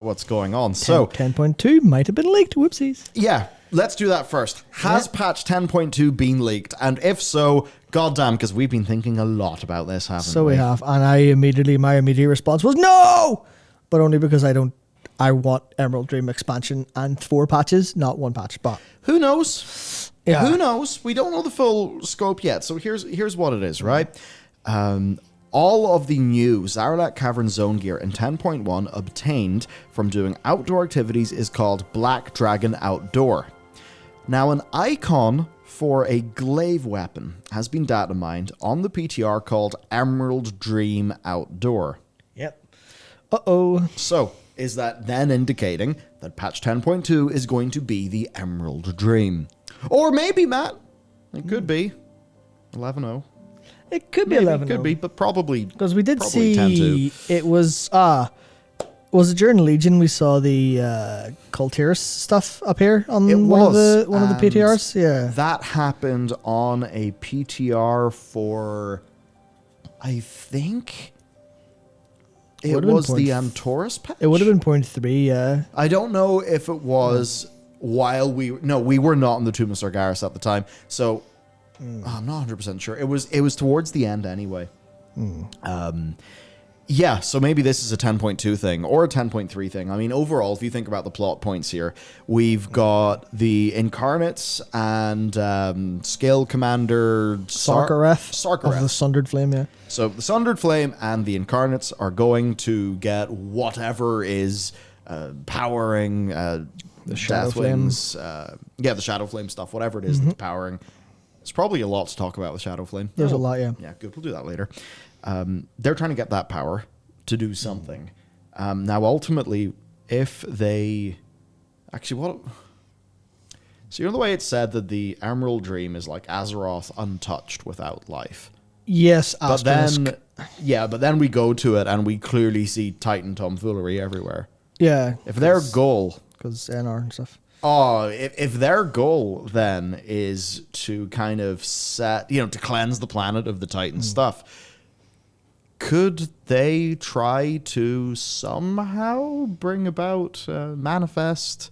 what's going on. So 10.2 might have been leaked. Whoopsies. yeah, let's do that first. Has patch 10.2 been leaked? And if so, goddamn, because we've been thinking a lot about this, haven't we? So we have, and my immediate response was no, but only because I want Emerald Dream expansion and 4 patches, not 1 patch. But who knows? Yeah. Who knows? We don't know the full scope yet. So here's what it is, right? All of the new Zaralek Cavern Zone gear in 10.1 obtained from doing outdoor activities is called Black Dragon Outdoor. Now, an icon for a glaive weapon has been data mined on the PTR called Emerald Dream Outdoor. Yep. Uh-oh. So, is that then indicating that patch 10.2 is going to be the Emerald Dream? Or maybe, Matt, it could be 11.0. It could be Maybe, 11. could be, but probably because we did probably see 10.2. it was it during Legion we saw the Cultiris stuff up here on one of the PTRs? Yeah. That happened on a PTR for, I think it was the Antorus patch. It would have been 0.3, yeah. I don't know if it was while we were not in the Tomb of Sargeras at the time, so I'm not 100% sure. It was towards the end anyway. Yeah, so maybe this is a 10.2 thing or a 10.3 thing. I mean, overall, if you think about the plot points here, we've got the Incarnates and Scale Commander Sarkareth of the Sundered Flame, yeah. So the Sundered Flame and the Incarnates are going to get whatever is powering the Shadow Deathwings. The Shadow Flame stuff, whatever it is that's powering. There's probably a lot to talk about with Shadow Flame. There's a lot, yeah. Yeah, good. We'll do that later. They're trying to get that power to do something. Now, ultimately, if they... Actually, what... So, you know the way it's said that the Emerald Dream is like Azeroth untouched without life? Yes, but then we go to it and we clearly see Titan tomfoolery everywhere. Yeah. If their goal... Because NR and stuff. Oh, if their goal then is to kind of to cleanse the planet of the Titan stuff, could they try to somehow bring about, manifest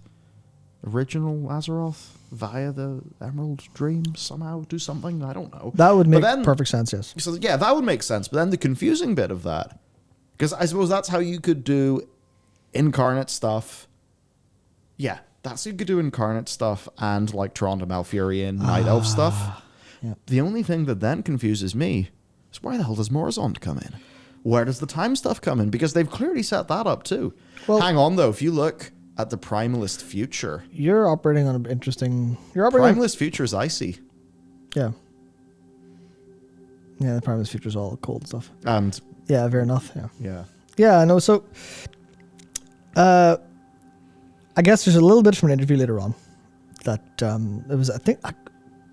original Azeroth via the Emerald Dream? Somehow do something? I don't know. That would make perfect sense, yes. So yeah, that would make sense. But then the confusing bit of that, because I suppose that's how you could do Incarnate stuff. Yeah. That's you could do Incarnate stuff and like Toronto Malfurion, Night Elf stuff. Yeah. The only thing that then confuses me is why the hell does Morozond come in? Where does the time stuff come in? Because they've clearly set that up too. Well, hang on though, if you look at the Primalist future, you're operating on an interesting. Primalist future is icy. Yeah. Yeah, the Primalist future is all cold stuff. And yeah, fair enough. Yeah. Yeah. Yeah, I know. So, I guess there's a little bit from an interview later on that it was, I think,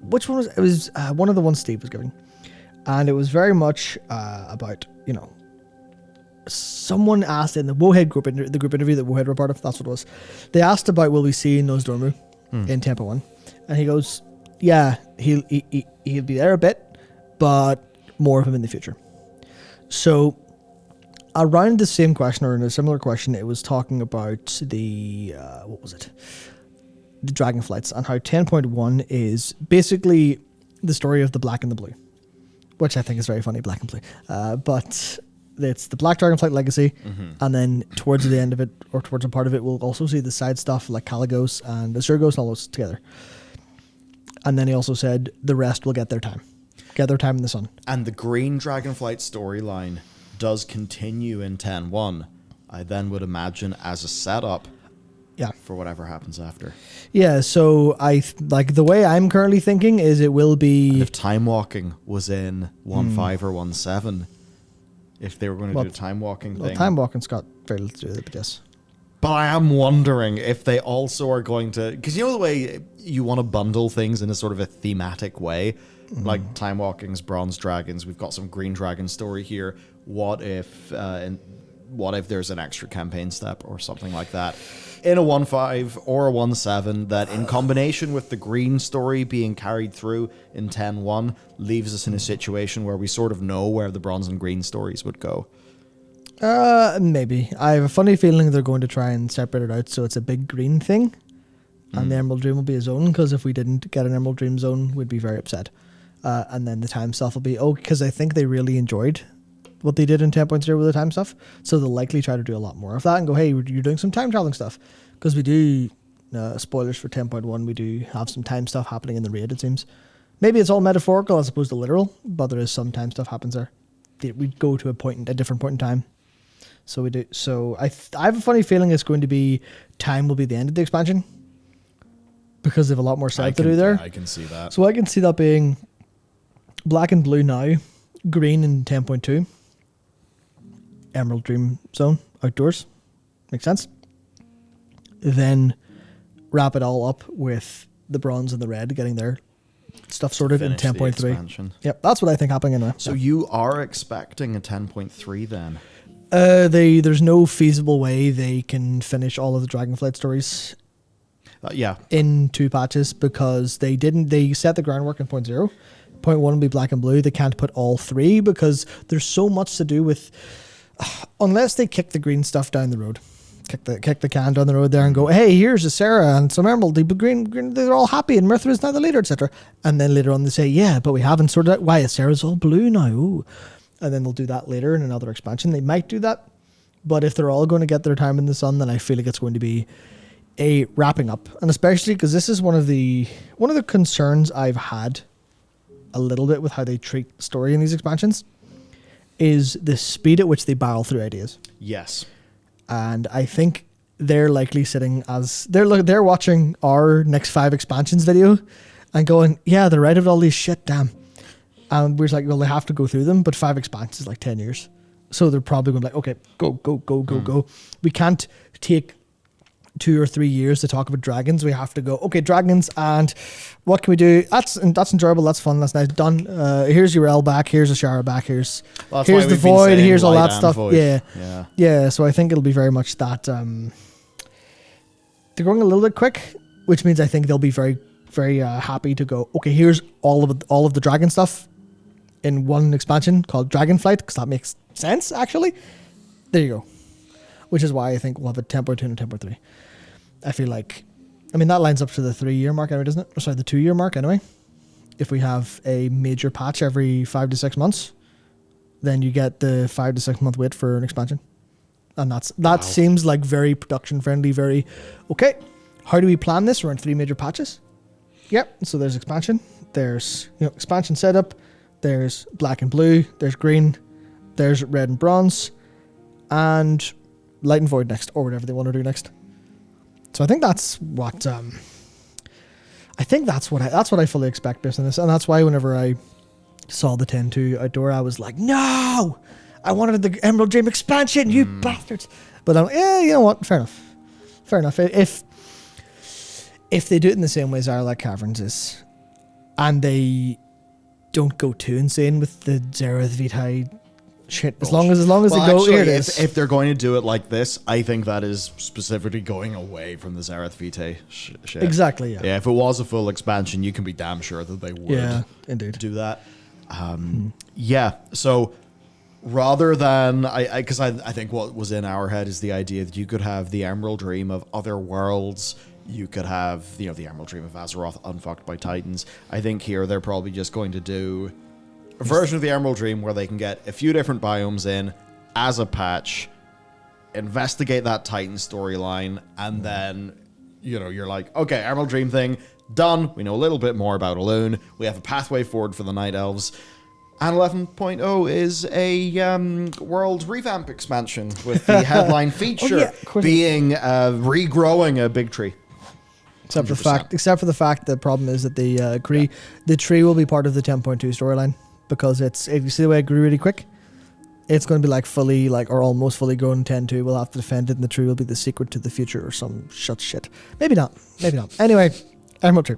which one was it? Was one of the ones Steve was giving, and it was very much about, someone asked in the Wohead group, the group interview that Wohead were part of. That's what it was. They asked about, will we see Nosdormu in Tempo 1, and he goes, yeah, he'll be there a bit, but more of him in the future. So, around the same question, or in a similar question, it was talking about the, what was it? The Dragonflights, and how 10.1 is basically the story of the Black and the Blue, which I think is very funny, Black and Blue. But it's the Black Dragonflight legacy, and then towards the end of it, or towards a part of it, we'll also see the side stuff like Kaligos and Azurgos and all those together. And then he also said the rest will get their time in the sun. And the Green Dragonflight storyline does continue in 10.1, I then would imagine, as a setup for whatever happens after. Yeah, so the way I'm currently thinking is it will be... And if time walking was in 1.5 or 1.7, if they were going to do a time walking thing... Time walking's got very little to do with it, but yes. But I am wondering if they also are going to... Because you know the way you want to bundle things in a sort of a thematic way? Like Time Walking's Bronze Dragons, we've got some Green Dragon story here. What if there's an extra campaign step or something like that in a 1.5 or a 1.7 that, in combination with the green story being carried through in 10.1, leaves us in a situation where we sort of know where the bronze and green stories would go? Maybe. I have a funny feeling they're going to try and separate it out so it's a big green thing, and the Emerald Dream will be a zone, because if we didn't get an Emerald Dream zone, we'd be very upset. And then the time stuff will be, because I think they really enjoyed what they did in 10.0 with the time stuff, so they'll likely try to do a lot more of that and go, hey, you're doing some time traveling stuff, because we do, spoilers for 10.1, we do have some time stuff happening in the raid, it seems. Maybe it's all metaphorical as opposed to literal, but there is some time stuff happens there. We go to a different point in time. So we do. So I have a funny feeling it's going to be time will be the end of the expansion, because they have a lot more stuff to do there. I can see that. So I can see that being black and blue now, green in 10.2, Emerald Dream Zone outdoors. Makes sense. Then wrap it all up with the bronze and the red getting their stuff sorted in 10.3. Yep, that's what I think happening anyway. So you are expecting a 10.3 then? There's no feasible way they can finish all of the Dragonflight stories in 2 patches, because they set the groundwork in 0.0. 0.1 will be black and blue. They can't put all 3 because there's so much to do with, unless they kick the green stuff down the road, kick the can down the road there and go, hey, here's a Sarah and some Emerald, the green, they're all happy and Mirthra is now the leader, etc. And then later on they say, yeah, but we haven't sorted out why Sarah's all blue now. Ooh. And then they'll do that later in another expansion. They might do that, but if they're all going to get their time in the sun, then I feel like it's going to be a wrapping up. And especially because this is one of the concerns I've had a little bit with how they treat story in these expansions, is the speed at which they barrel through ideas. Yes. And I think they're likely sitting as they're watching our next 5 expansions video and going, yeah, they're right about all these shit, damn. And we're like, well, they have to go through them, but 5 expansions is like 10 years. So they're probably going to be like, okay, go. We can't take 2 or 3 years to talk about dragons. We have to go, okay, dragons, and what can we do? That's enjoyable, that's fun, that's nice, done. Here's your L back, here's a shower back, here's the void, here's all that stuff. Yeah. So I think it'll be very much that they're going a little bit quick, which means I think they'll be very, very happy to go, okay, here's all of the dragon stuff in one expansion called Dragonflight, because that makes sense, actually. There you go. Which is why I think we'll have a 10.2 and a 10.3. I feel like, I mean, that lines up to the 3-year mark anyway, doesn't it? Or sorry, the 2-year mark anyway. If we have a major patch every 5 to 6 months, then you get the 5 to 6 month wait for an expansion. And that seems like very production friendly, very, okay, how do we plan this around 3 major patches? Yep, so there's expansion, there's expansion setup, there's black and blue, there's green, there's red and bronze, and light and void next, or whatever they want to do next. So I think that's what I fully expect based on this, and that's why whenever I saw the 10.2 outdoor, I was like, no, I wanted the Emerald Dream expansion, you bastards. But I'm like, yeah, you know what? Fair enough. If they do it in the same way as Zarlac Caverns is, and they don't go too insane with the Zerath Vitae shit, as long as they go, here it is. If they're going to do it like this, I think that is specifically going away from the Zerath Vitae shit. Exactly, yeah. Yeah, if it was a full expansion, you can be damn sure that they would do that. Yeah, so rather than, because I think what was in our head is the idea that you could have the Emerald Dream of other worlds, you could have, the Emerald Dream of Azeroth unfucked by Titans. I think here they're probably just going to do a version of the Emerald Dream where they can get a few different biomes in as a patch, investigate that Titan storyline, and then, you're like, okay, Emerald Dream thing, done. We know a little bit more about Elune. We have a pathway forward for the Night Elves. And 11.0 is a world revamp expansion with the headline feature being regrowing a big tree. Except for the fact the problem is that the tree will be part of the 10.2 storyline, because you see the way it grew really quick, it's going to be like fully, or almost fully grown 10.2. We'll have to defend it, and the tree will be the secret to the future or some shit. Maybe not. Anyway, Emerald Tree.